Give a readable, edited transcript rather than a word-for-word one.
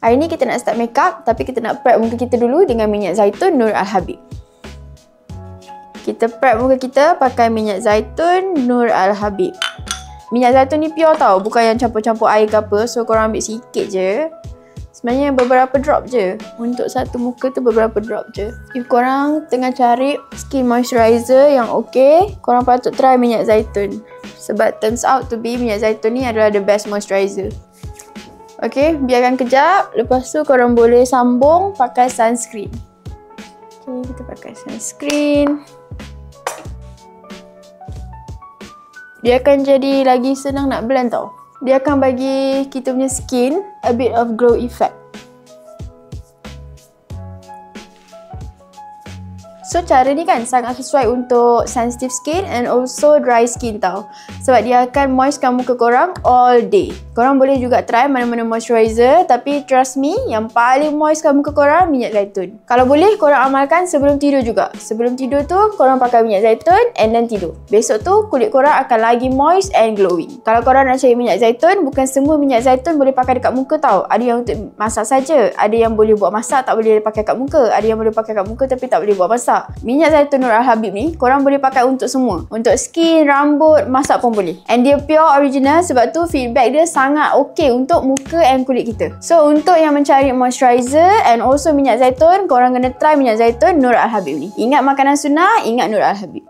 Hari ni kita nak start makeup, tapi kita nak prep muka kita dulu dengan minyak zaitun Nur Al-Habib. Kita prep muka kita pakai minyak zaitun Nur Al-Habib. Minyak zaitun ni pure tau, bukan yang campur-campur air ke apa. So korang ambil sikit je. Sebenarnya beberapa drop je. Untuk satu muka tu beberapa drop je. If korang tengah cari skin moisturizer yang okey, korang patut try minyak zaitun. Sebab turns out to be minyak zaitun ni adalah the best moisturizer. Okay, biarkan kejap. Lepas tu korang boleh sambung pakai sunscreen. Okay, kita pakai sunscreen. Dia akan jadi lagi senang nak blend tau. Dia akan bagi kita punya skin a bit of glow effect. So cara ni kan sangat sesuai untuk sensitive skin and also dry skin tau. Sebab dia akan moistkan muka korang all day. Korang boleh juga try mana-mana moisturizer, tapi trust me, yang paling moistkan muka korang minyak zaitun. Kalau boleh korang amalkan sebelum tidur juga. Sebelum tidur tu korang pakai minyak zaitun and then tidur. Besok tu kulit korang akan lagi moist and glowing. Kalau korang nak cari minyak zaitun, bukan semua minyak zaitun boleh pakai dekat muka tau. Ada yang untuk masak saja, ada yang boleh buat masak tak boleh pakai kat muka, ada yang boleh pakai kat muka tapi tak boleh buat masak. Minyak zaitun Nur Al-Habib ni korang boleh pakai untuk semua. Untuk skin, rambut, masak pun boleh. And dia pure original, sebab tu feedback dia sangat okey untuk muka and kulit kita. So untuk yang mencari moisturizer and also minyak zaitun, korang kena try minyak zaitun Nur Al-Habib ni. Ingat makanan sunnah, ingat Nur Al-Habib.